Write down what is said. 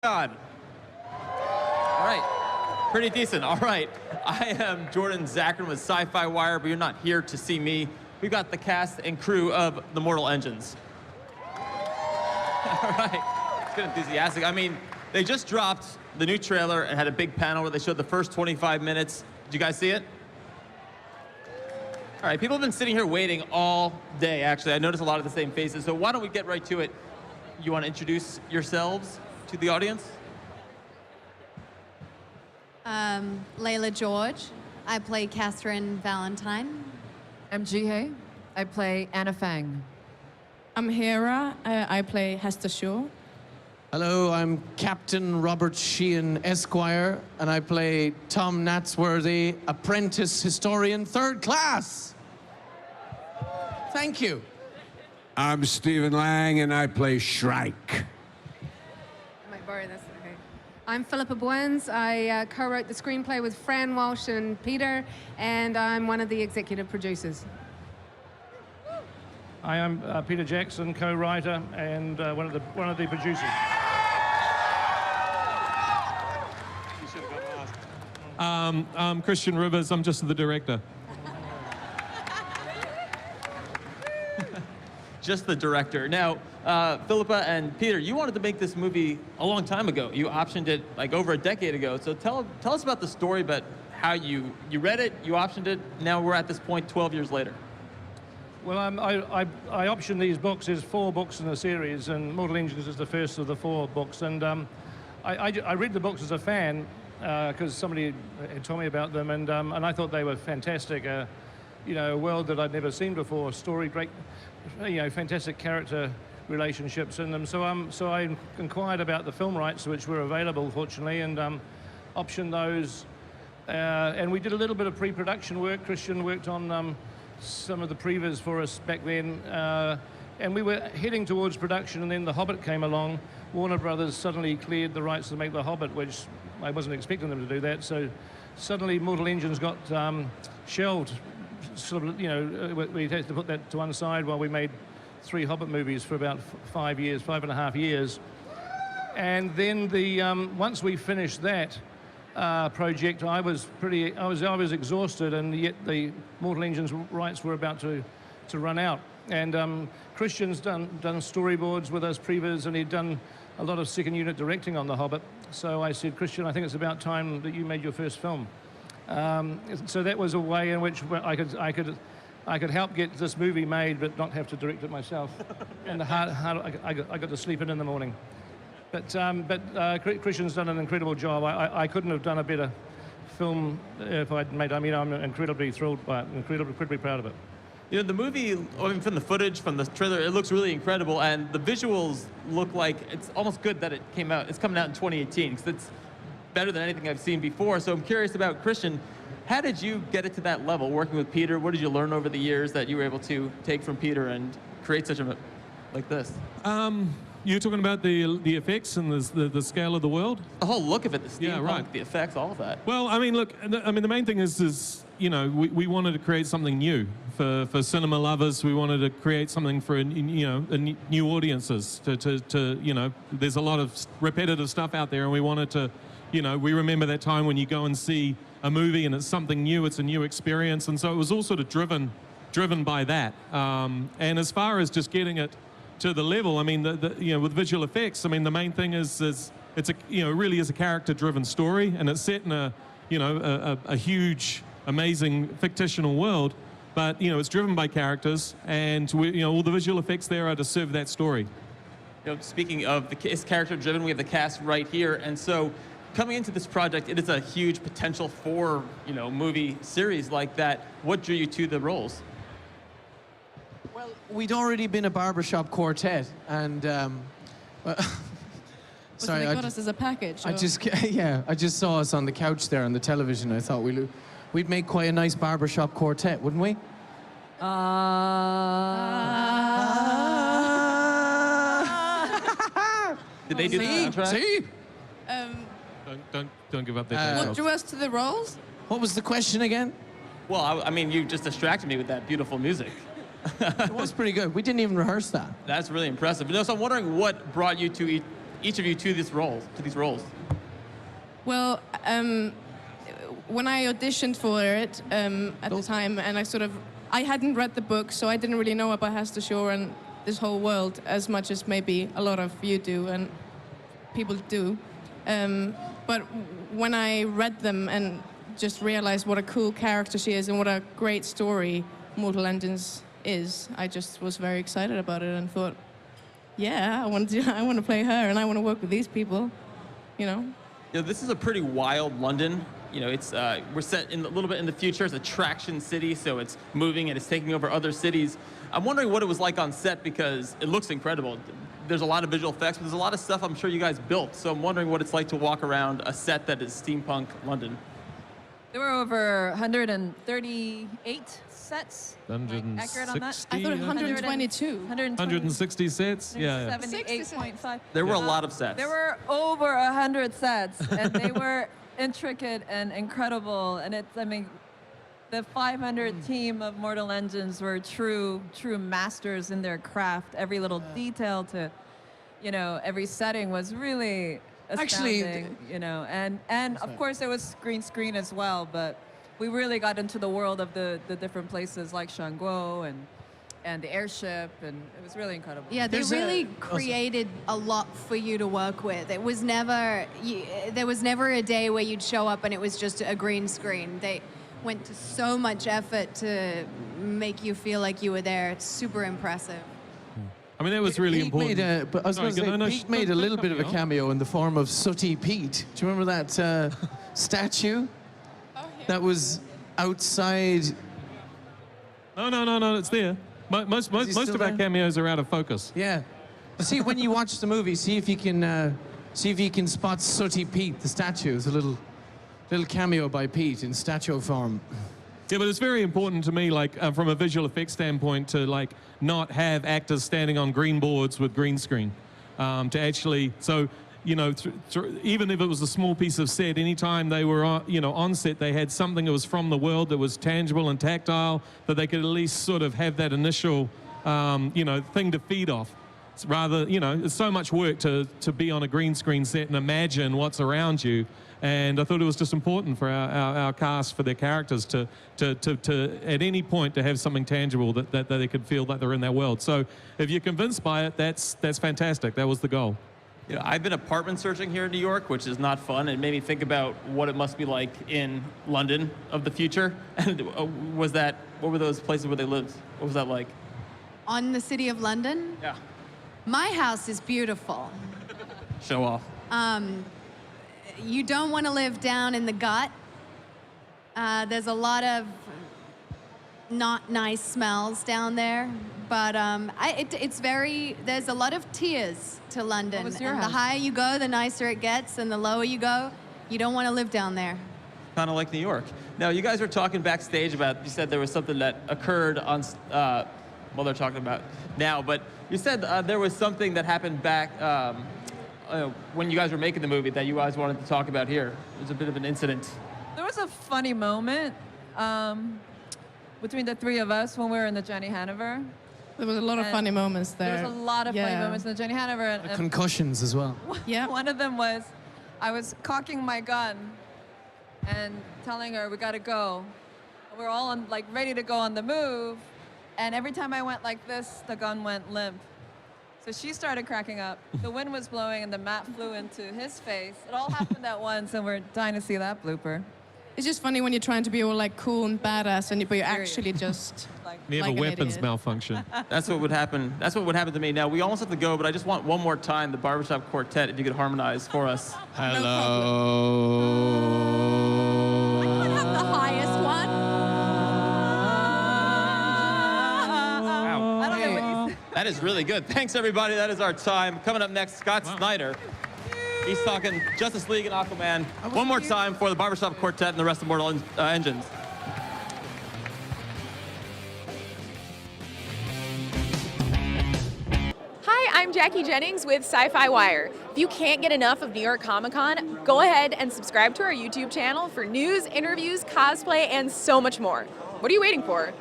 On. All right, pretty decent. All right, I am Jordan Zachary with SYFY Wire, but you're not here to see me. We've got the cast and crew of The Mortal Engines. All right, it's good, enthusiastic. I mean, they just dropped the new trailer and had a big panel where they showed the first 25 minutes. Did you guys see it? All right, people have been sitting here waiting all day, actually. I noticed a lot of the same faces, so why don't we get right to it? You want to introduce yourselves to the audience? Leila George. I play Katherine Valentine. I'm Jihae. I play Anna Fang. I'm Hera. I play Hester Shaw. Hello, I'm Captain Robert Sheehan Esquire, and I play Tom Natsworthy Apprentice Historian, 3rd class. Thank you. I'm Stephen Lang, and I play Shrike. I might borrow this. Okay. I'm Philippa Boyens. I co-wrote the screenplay with Fran Walsh and Peter, and I'm one of the executive producers. I am Peter Jackson, co-writer and one of the producers. I'm Christian Rivers. I'm just the director. Just the director. Now, Philippa and Peter, you wanted to make this movie a long time ago. You optioned it like over a decade ago. So tell us about the story, but how you read it, you optioned it. Now we're at this point 12 years later. Well, I optioned these books. There's 4 books in the series, and Mortal Engines is the first of the 4 books. And I read the books as a fan because somebody had told me about them, and I thought they were fantastic. You know, a world that I'd never seen before. Story, great, you know, fantastic character relationships in them. So I inquired about the film rights, which were available, fortunately, and optioned those. And we did a little bit of pre-production work. Christian worked on some of the previews for us back then, and we were heading towards production, and then The Hobbit came along. Warner Brothers suddenly cleared the rights to make The Hobbit, which I wasn't expecting them to do that. So suddenly Mortal Engines got shelved. Sort of, you know, we had to put that to one side while we made 3 Hobbit movies for about 5 years, 5.5 years. And then once we finished that project, I was exhausted, and yet the Mortal Engines rights were about to run out. And Christian's done storyboards with us, previews, and he'd done a lot of second unit directing on The Hobbit. So I said, Christian, I think it's about time that you made your first film. So that was a way in which I could help get this movie made, but not have to direct it myself. And I got to sleep in the morning. But Christian's done an incredible job. I couldn't have done a better film if I'd made. I mean, I'm incredibly thrilled by it, incredibly proud of it. You know, the movie, I mean, from the footage, from the trailer, it looks really incredible, and the visuals look like it's almost good that it came out. It's coming out in 2018, because it's better than anything I've seen before. So I'm curious about Christian. How did you get it to that level, working with Peter? What did you learn over the years that you were able to take from Peter and create such a, like this? You're talking about the effects and the scale of the world? The whole look of it, the steampunk, Yeah, right. the effects, all of that. Well, I mean, look, the main thing is you know, we wanted to create something new for cinema lovers. We wanted to create something for, you know, new audiences. You know, there's a lot of repetitive stuff out there, and we wanted to, you know, we remember that time when you go and see a movie and it's something new, it's a new experience, and so it was all sort of driven by that. And as far as just getting it to the level, I mean, you know, with visual effects, I mean, the main thing is it's a, you know, it really is a character-driven story, and it's set in a, you know, a huge, amazing fictional world, but you know, it's driven by characters, and you know, all the visual effects there are to serve that story. You know, speaking of it's character-driven, we have the cast right here, and so coming into this project, it is a huge potential for, you know, movie series like that. What drew you to the roles? Well, we'd already been a barbershop quartet, and Sorry, they got us as a package. I just saw us on the couch there on the television. I thought we'd make quite a nice barbershop quartet, wouldn't we? Did they do the soundtrack? See? Don't give up that. What drew us to the roles? What was the question again? Well, I mean, you just distracted me with that beautiful music. It was pretty good. We didn't even rehearse that. That's really impressive. You know, so I'm wondering what brought you to each of you to these roles? Well, when I auditioned for it at the time, and I hadn't read the book, so I didn't really know about Hester Shaw and this whole world as much as maybe a lot of you do and people do. But when I read them and just realized what a cool character she is and what a great story Mortal Engines is, I just was very excited about it and thought, yeah, I want to play her and I want to work with these people, you know. You know, this is a pretty wild London. You know, it's we're set in a little bit in the future. It's a traction city, so it's moving and it's taking over other cities. I'm wondering what it was like on set because it looks incredible. There's a lot of visual effects, but there's a lot of stuff I'm sure you guys built. So I'm wondering what it's like to walk around a set that is steampunk London. There were over 138 sets. Accurate on that? I thought 122. 160 sets? Yeah. 78.5. There were a lot of sets. There were over 100 sets, and they were intricate and incredible. And the 500 team of Mortal Engines were true masters in their craft. Every little detail to, every setting was really astounding. And of course there was green screen as well, but we really got into the world of the different places like Shangguo and the airship, and it was really incredible. Yeah, they really created a lot for you to work with. It was never, there was never a day where you'd show up and it was just a green screen. They went to so much effort to make you feel like you were there. It's super impressive. I mean, that was really important. Pete made a little bit of a cameo in the form of Sooty Pete. Do you remember that statue? That was outside. No, it's there. Most of our cameos are out of focus. Yeah. See, when you watch the movie, see if you can spot Sooty Pete, the statue. It's a little cameo by Pete in statue form. Yeah, but it's very important to me, from a visual effects standpoint, to not have actors standing on green boards with green screen, to actually. So, even if it was a small piece of set, anytime they were on set, they had something that was from the world that was tangible and tactile, that they could at least sort of have that initial, thing to feed off. It's rather, it's so much work to be on a green screen set and imagine what's around you. And I thought it was just important for our cast, for their characters to at any point to have something tangible that they could feel that they're in that world. So if you're convinced by it, that's fantastic. That was the goal. I've been apartment searching here in New York, which is not fun. It made me think about what it must be like in London of the future. And what were those places where they lived? What was that like? On the city of London? Yeah. My house is beautiful. Show off. You don't want to live down in the gut. There's a lot of not nice smells down there, but there's a lot of tiers to London. What was your and house? the higher you go, the nicer it gets, and the lower you go, you don't want to live down there. Kind of like New York. Now, you guys were talking backstage about, you said there was something that occurred on, they're talking about now, but you said there was something that happened back when you guys were making the movie that you guys wanted to talk about here. It was a bit of an incident. There was a funny moment between the three of us when we were in the Jenny Hanover. There was a lot of funny moments there. There was a lot of funny moments in the Jenny Hanover. And Concussions as well. Yeah. One of them was, I was cocking my gun and telling her we gotta go. We're all ready to go on the move. And every time I went like this, the gun went limp. So she started cracking up. The wind was blowing and the mat flew into his face. It all happened at once, and we're dying to see that blooper. It's just funny when you're trying to be all cool and badass, but you're actually just You have a weapons malfunction. That's what would happen. That's what would happen to me. Now, we almost have to go, but I just want one more time the Barbershop Quartet, if you could harmonize for us. Hello. I could have the highest one. Wow. I don't know what he's... That is really good. Thanks, everybody. That is our time. Coming up next, Scott Snyder. He's talking Justice League and Aquaman. One more time for the Barbershop Quartet and the rest of Mortal Engines. Hi, I'm Jackie Jennings with Sci-Fi Wire. If you can't get enough of New York Comic Con, go ahead and subscribe to our YouTube channel for news, interviews, cosplay, and so much more. What are you waiting for?